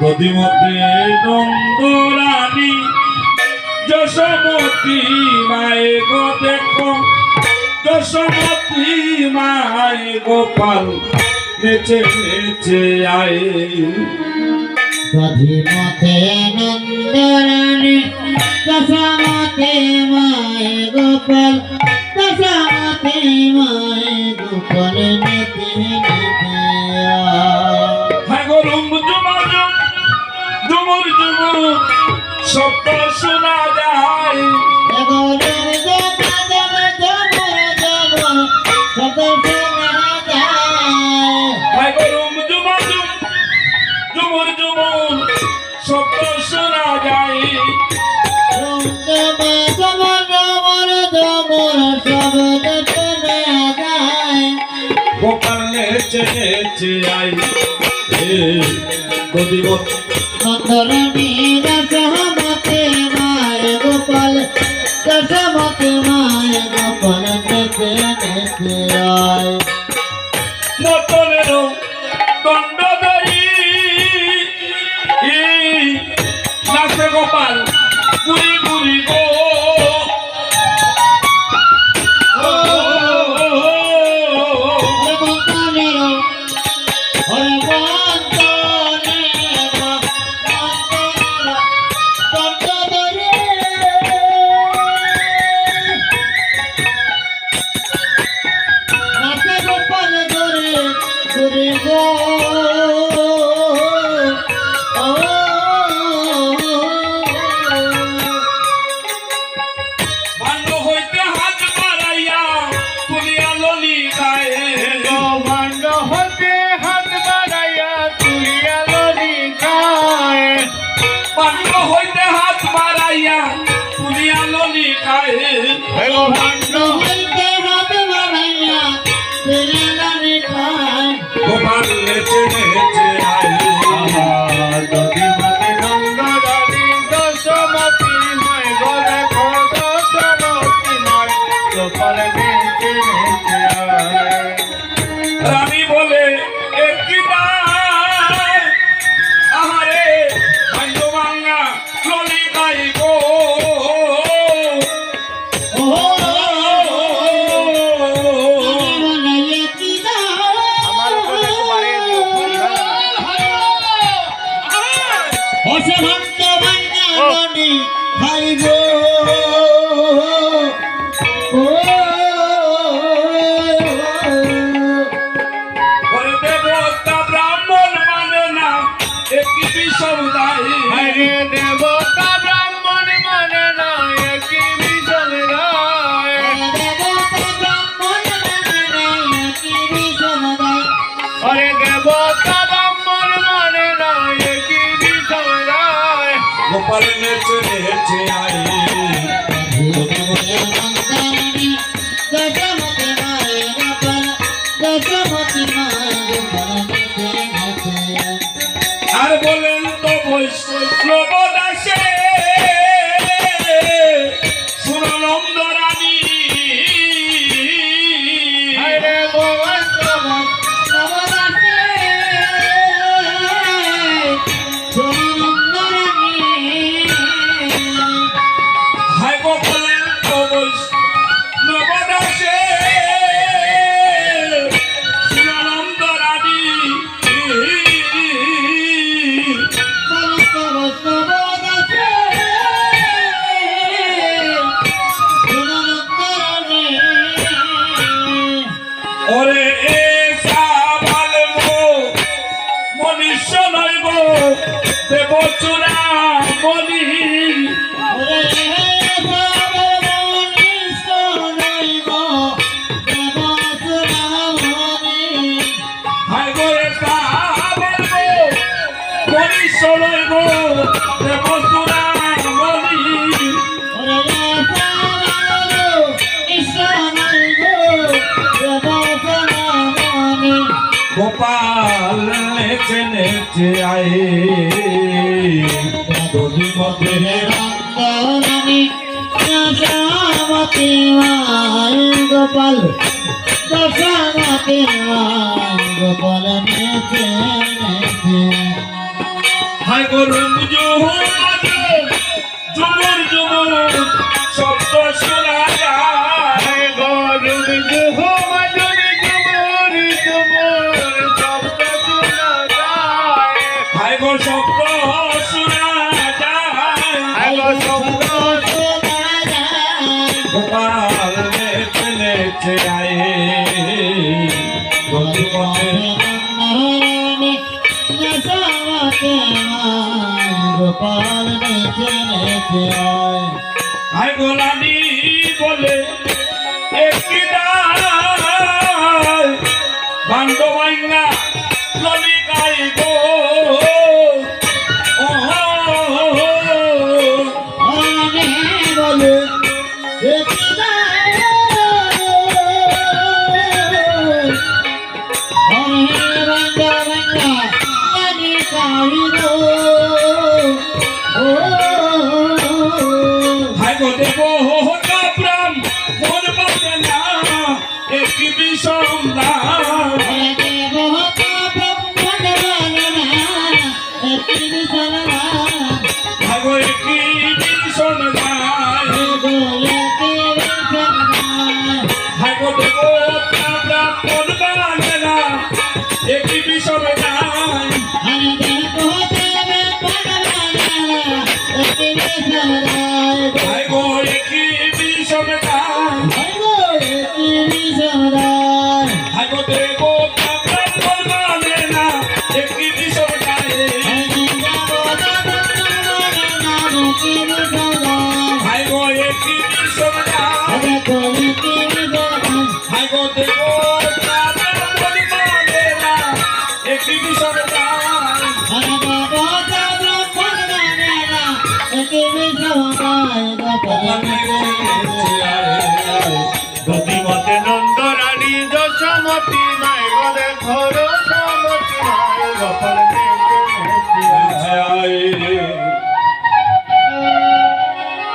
গদিমতে নন্দরানী যশোমতী মায়ে গো দেখো যশোমতী মায়ে গোপাল নেচে নেচে আয়ে গদিমতে নন্দরানী যশোমতী মায়ে গোপাল যশোমতী মায়ে গোপাল নেচে নেচে শব্দ শোনা যায় ঝুমুর ঝুমুর শব্দ শোনা যায় গোপাল নেচে নেচে আই গদিমত নন্দরানী যশোমতী মায়ে গোপাল যশোমতী মায়ে গোপাল নেচে নেচে আয় মতনের দণ্ড ধরি নাচে গোপাল ঘুরি ঘুরি গো গোপাল নেচে নেচে আয় গদিমতে নন্দরানী যশোমতী মায়ে গো দেখো যশোমতী মায়ে গোপাল নেচে নেচে আয় রানী বলে একই আহারে ভাঙ্গ ভাঙ্গা ললিতাই গো দেবতা ব্রাহ্মণ মানে না একই বিষম গায় আরে দেবতা ব্রাহ্মণ মানে না একই বিষম গায় গোপাল নেচে নেচে আয় আর বলেন তো বৈষ্ণব দাসে সুরনন্দ রানী হায় গো বলেন তো বৈষ্ণব দাসে সুরনন্দ রানী ওরে এ সাবাল মনীষ নয় গো দেবচূড়া বলি হায় গো এ সাবাল মনীষ নয় গো দেবচূড়া বলি গোপাল নেচে নেচে আয়ে গতিমতে নন্দরানী যশোমতী মায় গোপাল দশমতী মায় গোপাল নেচে নেচে হাই গরম ঝুমুর ঝুমুর শব্দ শোনা যায় গরুর ঝুমুর ঝুমুর ঝুমুর শব্দ শোনা যায় হাই গো শব্দ শোনা যায় আগো শব্দ শোনা যায় গোপাল নেচে নেচে আয়ে গতিমতে নন্দরানী যশোমতী মায় গোপাল নেচে নেচে আয় হাই গো রানী বলে একটি দায় বান্ডবাঙ্গা ললিকাই গো ও অনে বলে একদায় অনে রঙ্গা রঙ্গা মনি কালি গো ও হাই গো দেব কাপ্রাম মন পাতে না একটি বিষম দাম দেব ব্রহ্মণ বলনা একটি সরলা হাই গো একটি বিষম দাম হাই গো দেব কাপ্রাম মন পাতে না একটি বিষম দাম হাই গো একটি বিষম দাম হাই গো দেব কাপ্রাম মন পাতে না একটি বিষম দাম হাই গো একটি বিষম দাম হাই গো দেব কাপ্রাম মন পাতে না একটি বিষম দাম গতিমতে নন্দরানী যশোমতী মায় গো দেখো